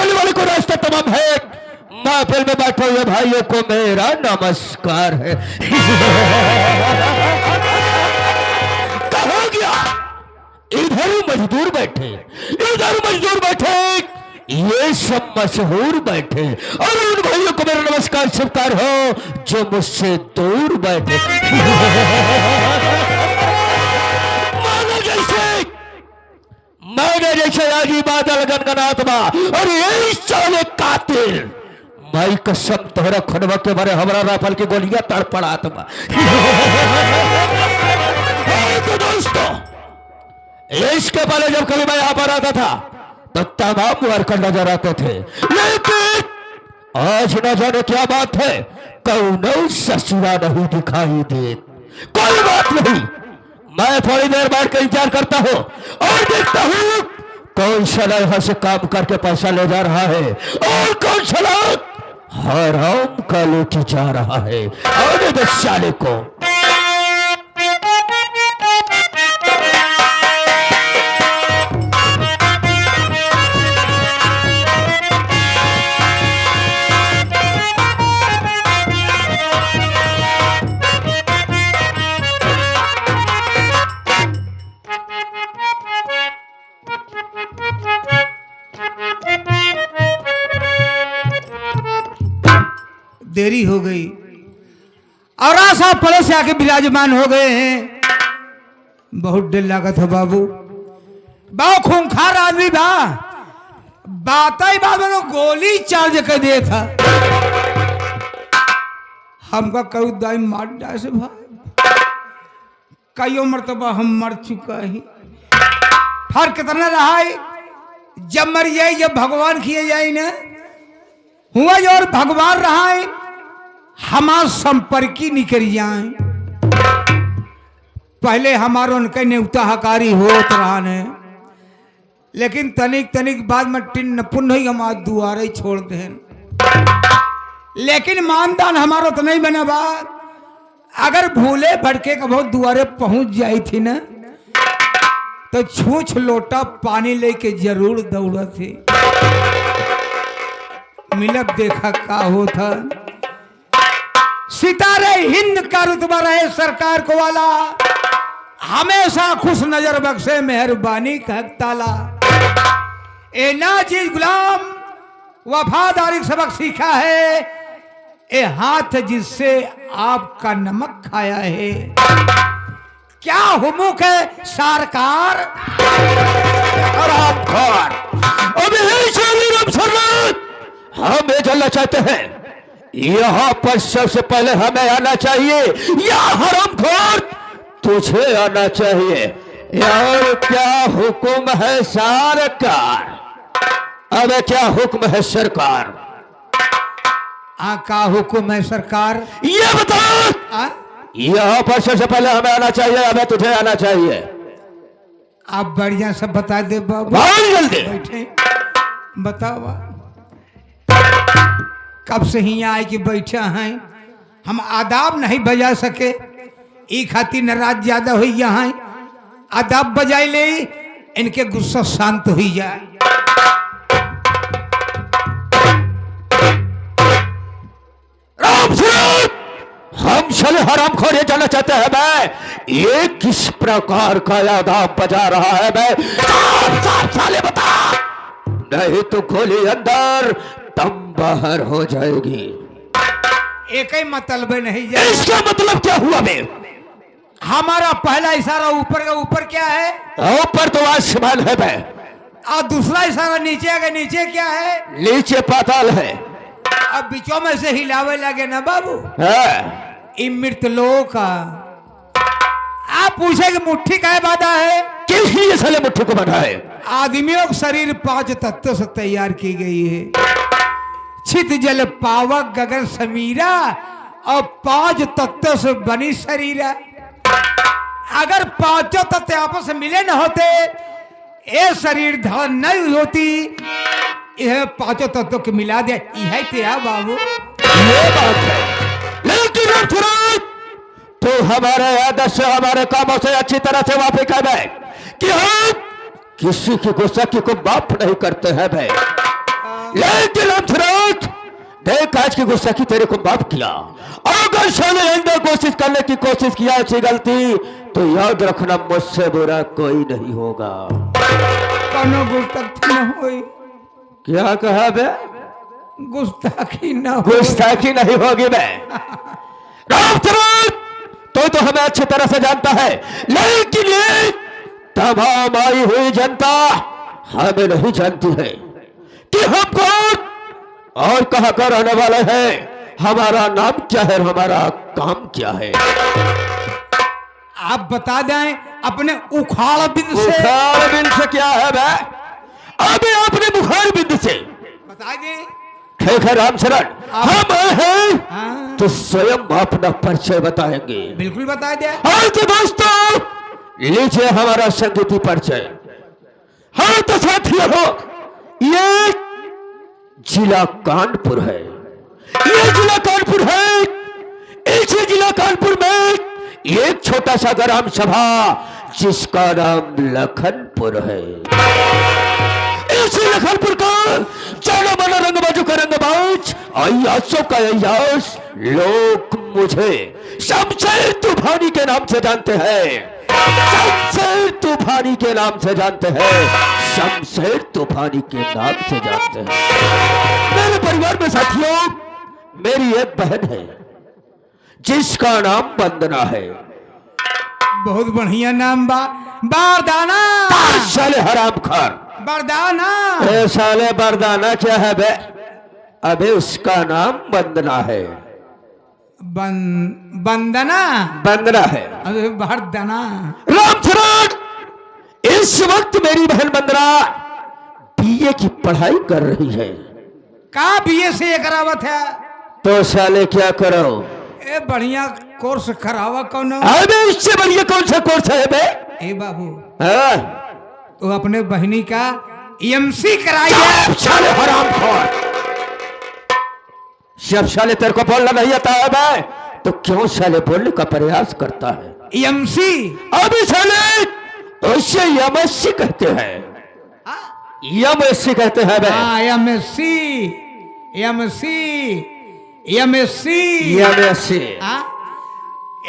चलने वाले को रास्ता तमाम है। महफिल में बैठे हुए भाइयों को मेरा नमस्कार है। कहा गया इधर मजदूर बैठे, इधर मजदूर बैठे, ये सब मशहूर बैठे, और उन भाइयों को मेरा नमस्कार स्वीकार हो जो मुझसे दूर बैठे। मैंने जैसे आगी बादल गनगनात्मा और यही साले कातिल, माई कसम तोहरा खड़वा के बारे हमारा राफल की गोलियां तड़पड़ात्मा। तो दोस्तों, इसके पहले जब कभी मैं यहां पर आता था तो तमाम वर्कर नजर आते थे, लेकिन आज न जाने क्या बात है, कौनो ससुरा नहीं दिखाई दे। कोई बात नहीं, मैं थोड़ी देर बैठ कर इंतजार करता हूं और देखता हूं कौन साला यहां से काम करके पैसा ले जा रहा है और कौन साला हराम का लेके जा रहा है। और दे साले को देरी हो गई और साहब पड़े से आके विराजमान हो गए हैं। बहुत डर लागत है बाबू, बहुत खूंखार आदमी बा, बात ही बात में गोली चार्ज कर दिए था। हमका कई दाई मार डाले से भाई, कई मरतबा हम मर चुका ही। फर्क कितना रहा है, जब मर जाए जब भगवान किए जाए ना हुआ जो, और भगवान रहा है हमार संपर्की निकल जाए। पहले हमारो उनके न्यूता हकारी होत रहा ने, लेकिन तनिक तनिक बाद में टिन पुण्य ही हमार दुआरे छोड़ दे। लेकिन मानदान हमारो तो नहीं बना बात, अगर भूले भड़के का बहुत दुआरे पहुंच जाई थी ना तो छूछ लोटा पानी लेके जरूर दौड़ा थी। मिलब देखा का हो था, सितारे हिंद का रुतबा रहे सरकार को वाला, हमेशा खुश नजर बख्शे मेहरबानी का ताला। ए नाजीज गुलाम वफादारी सबक सीखा है, ए हाथ जिससे आपका नमक खाया है। क्या हुमुक है सरकार हम ये जानना चाहते हैं, यहाँ पर सबसे पहले हमें आना चाहिए या हरामखोर तुझे आना चाहिए? और क्या हुक्म है सरकार? अबे क्या हुक्म है सरकार? का हुक्म है सरकार? ये बता। यहाँ पर सबसे पहले हमें आना चाहिए, हमें तुझे आना चाहिए। आप बढ़िया सब बता दे बाबू, जल्दी बैठे बताओ। कब से ही आए कि बैठा हैं, हम आदाब नहीं बजा सके, ई खातिर नाराज ज्यादा हुई यहाँ। आदाब बजाई ले, इनके गुस्सा शांत हुई जाए। हम चले हरामखोर ये जानना चाहते हैं मैं, ये किस प्रकार का आदाब बजा रहा है मैं? साले बता, नहीं तो गोली अंदर दम बाहर हो जाएगी। एक ही मतलब नहीं जाए। इसका मतलब क्या हुआ बे? हमारा पहला इशारा ऊपर का, ऊपर क्या है? ऊपर तो आसमान है बे, और दूसरा इशारा नीचे का, नीचे क्या है? नीचे पाताल है। अब बीचों में से हिलावे लगे ना बाबू, है मृत लोग का। आप पूछे कि मुट्ठी का बाधा है, किस लिए साले मुट्ठी को बना है? आदमियों का शरीर 5 तत्वों से तैयार की गई है, छित जल पावक गगन समीरा, और 5 तत्वों से बनी शरीर। अगर 5 तत्व आपस में मिले न होते, ये शरीर धारण नहीं होती। यह 5 तत्वों के मिला दिया, यह तेरा बाबू। ये बात है, लेकिन तो हमारे आदत से, हमारे कामों से अच्छी तरह से वापिस कर गए कि हम किसी की गुस्सा की को माफ नहीं करते हैं भाई। लेकिन अमथराज देख आज की गुस्ताखी तेरे को माफ किया। अगर साले आइंदा कोशिश करने की कोशिश किया ऐसी गलती तो याद रखना मुझसे बुरा कोई नहीं होगा। कोनो गुस्ताखी न होई। क्या कहा बे? गुस्ताखी न हो। गुस्ताखी नहीं होगी बे। रामचरण तो हमें अच्छी तरह से जानता है, लेकिन ये तमाम आई हुई जनता हमें नहीं जानती है कि हम कौन और कहां का रहने वाले हैं, हमारा नाम क्या है, हमारा काम क्या है। आप बता दें अपने उखाड़ बिंद से। बुखार बिंद से क्या है बे? अभी अपने बुखार बिंद से बता दें। ठीक है रामचरण, हम हैं हाँ। तो स्वयं अपना परिचय बताएंगे। बिल्कुल बता दे। हाँ तो दोस्तों लीजिए हमारा संगीती परिचय। हाँ तो साथियों ये जिला कानपुर है, ये जिला कानपुर है। इसी जिला कानपुर में एक छोटा सा ग्राम सभा जिसका नाम लखनपुर है। इसी लखनपुर का जाना माना रंगबाजों का रंगबाज, अय्यासों का अय्यास लोग मुझे शमशेर तूफानी के नाम से जानते हैं। शमशेर तूफानी के नाम से जानते हैं। शमशेर तूफानी के नाम से जानते हैं। मेरे परिवार में साथियों मेरी एक बहन है जिसका नाम वंदना है। बहुत बढ़िया नाम बा। बारदाना। साले हराम खार। बरदाना। ए साले बरदाना क्या है बे? अबे उसका नाम वंदना है। बंदना। वंदना है। अरे बरदाना। रामचरण इस वक्त मेरी बहन वंदना बीए की पढ़ाई कर रही है। का बीए से ये करावत है? तो साले क्या करो? ए बढ़िया कोर्स करावा कौन? अबे इससे बढ़िया कौन सा कोर्स है बे? ए बाबू हाँ? तो अपने बहनी का एमसी कराइए। साले हराम खोर। जब साले तेरे को बोलना नहीं आता है बे तो क्यों साले बोलने का प्रयास करता है? एमसी। अभी साले उससे एमएससी कहते हैं। एमएससी कहते हैं बे। MSc MSc MSc MSc.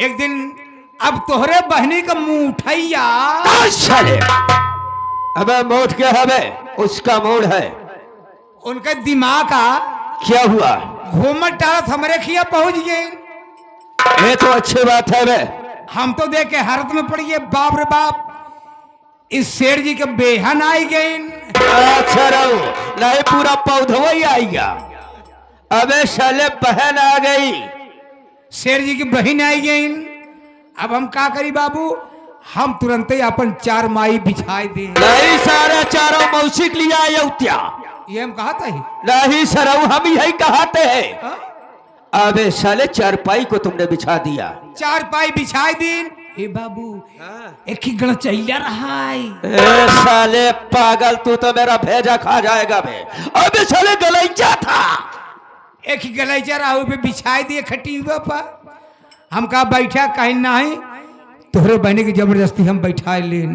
एक दिन अब तोहरे बहनी का मुंह उठैया। साले अबे मूड क्या है बे? उसका मूड है। उनका दिमाग का क्या हुआ? घूमट टारत हमरे खिया पहुंच गए। ये तो अच्छी बात है बे। हम तो देख के हैरत में पड़ गए। बाप रे बाप, इस शेर जी के बेहन आई गए। अच्छा रहो नहीं पूरा पौधवा ही आएगा। अबे साले बहन आ गई। शेर जी की बहन आई गई। अब हम का करी बाबू? हम तुरंत ही अपन चार माई बिछाई दे। नहीं सारा चारों मौसी के लिए आया उत्या। ये हम कहा था ही। नहीं सरऊ हम यही कहते हैं। अबे साले चारपाई को तुमने बिछा दिया। चार पाई बिछाई दिन। ए बाबू एक ही गण चैया रहा है। ए साले पागल तू तो मेरा भेजा खा जाएगा बे। अबे साले गलैचा था। एक ही गलैचा रहा पे बिछाई दिए खटी हुआ पर। हम कहा बैठा कहीं नहीं, तोहरे बहने की जबरदस्ती हम बैठा लेन।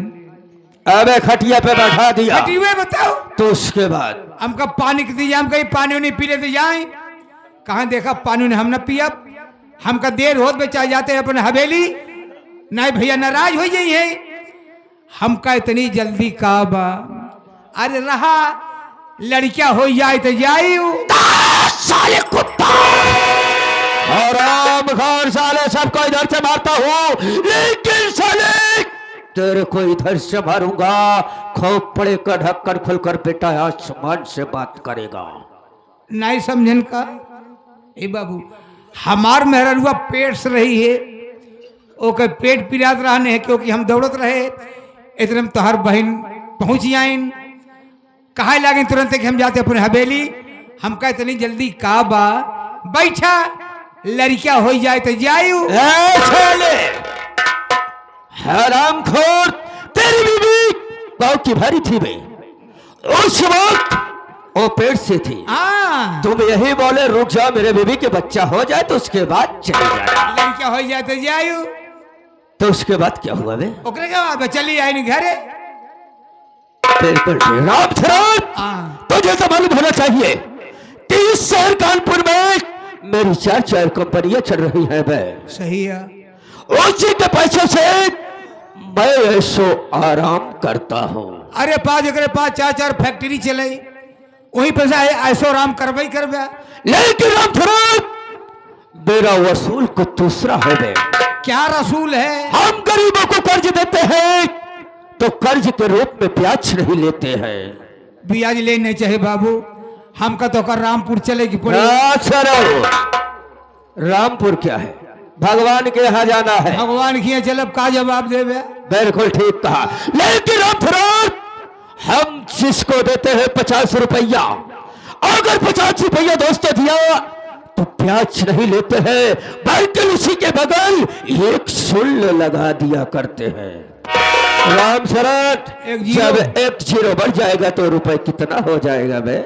अबे खटिया पे बैठा दिया। खटी हुए बताओ। तो उसके बाद हमका पानी की दीजिए। हम कहीं पानी नहीं पी लेते जाए। कहाँ देखा पानी ने हम न पिया। हमका देर होत में चाह जाते हैं अपने हवेली। नहीं भैया नाराज हो जाइए। हमका इतनी जल्दी का बा। अरे रहा लड़किया हो जाए तो जाई। साले कुत्ता हराम खान साले सबको इधर से मारता हूँ, लेकिन साले तेरे को इधर से मारूंगा। खोप पड़े का ढक्कन खुलकर बेटा आसमान से बात करेगा। नहीं समझन का? ए बाबू हमार मेहरुआ पेट से रही है। ओके पेट पिलात रहने है क्योंकि हम दौड़त रहे। इतने में तोहर बहन पहुंच आइन। कहा लागे तुरंत कि हम जाते अपने हवेली। हमका इतनी जल्दी का बा। बैठा लड़किया हो जाए तो जायू। हरामखोर तेरी बीवी गाँव की भरी थी बे। उस वक्त वो पेट से थी। तुम यही बोले रुक जाओ मेरे बीवी के बच्चा हो जाए तो उसके बाद चले जाना। लड़किया हो जाए तो जायू। तो उसके बाद क्या हुआ बे? ओकरे के बाद चली आई घरे। बिल्कुल तुझे तो मालूम होना चाहिए कि इस शहर कानपुर में मेरी 4 कंपनियां चल रही हैं। मैं सही है। उसी के पैसे से मैं ऐसो आराम करता हूँ। अरे पाँच एकरे पाँच 4 फैक्ट्री चले, वही पैसा ऐसो आराम करबे करबे। लेकिन राम फरोख मेरा वसूल को दूसरा है बे। क्या रसूल है? हम गरीबों को कर्ज देते हैं तो कर्ज के रूप में ब्याज नहीं लेते हैं। ब्याज ले नहीं चाहे बाबू, हमका तो कर रामपुर चलेगी पड़ी। अच्छा रामपुर क्या है? भगवान के यहाँ जाना है। भगवान की चलब का जवाब देवे? बिल्कुल ठीक कहा। लेकिन राम फरोख हम जिसको देते हैं 50 रुपया, अगर 50 रुपया दोस्तों दिया तो ब्याज नहीं लेते हैं, बल्कि उसी के बगल एक शुल्क लगा दिया करते हैं। राम शरत एक जीरो। जब 1 जीरो बढ़ जाएगा तो रुपए कितना हो जाएगा बे?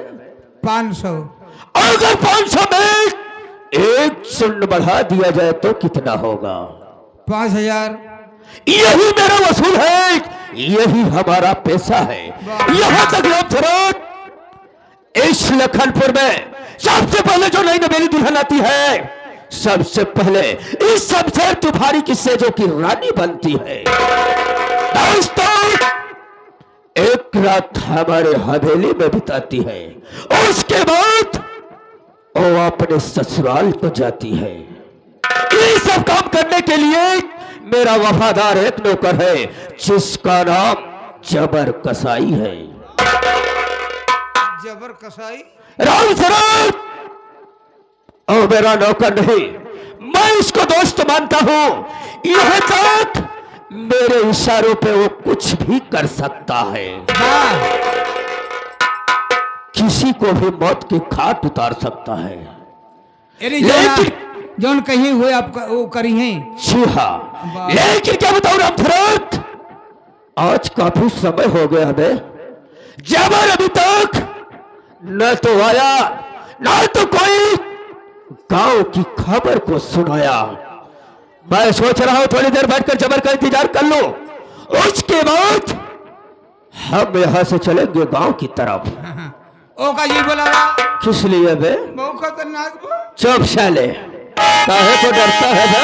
500। अगर 500 में एक शून्य बढ़ा दिया जाए तो कितना होगा? 5000। यही मेरा वसूल है, यही हमारा पैसा है। यहां तक राम शरत इस लखनपुर में सबसे पहले जो नई नवेली दुल्हन आती है, सबसे पहले इस सबसे तुम्हारी किस्से जो की रानी बनती है। दोस्तों एक रात हमारे हवेली में बिताती है, उसके बाद वो अपने ससुराल को जाती है। ये सब काम करने के लिए मेरा वफादार एक नौकर है जिसका नाम जबर कसाई है। जबर कसाई? राम शरत और मेरा नौकर नहीं, मैं इसको दोस्त मानता हूं। यह तक मेरे इशारों पे वो कुछ भी कर सकता है। किसी को भी मौत की घाट उतार सकता है। लेकिन जौन कहीं हुए आप वो करी हैं। जी हाँ, लेकिन क्या बताऊं राम शरत, आज काफी समय हो गया हमें। जबर अभी तक न तो आया न तो कोई गांव की खबर को सुनाया। मैं सोच रहा हूं थोड़ी देर बैठकर जबर का इंतजार कर लो, उसके बाद हम यहां से चलेंगे गांव की तरफ। ओ का जी बोला किस लिए बे? बहुत खतरनाक। चुप साले, काहे को डरता है बे?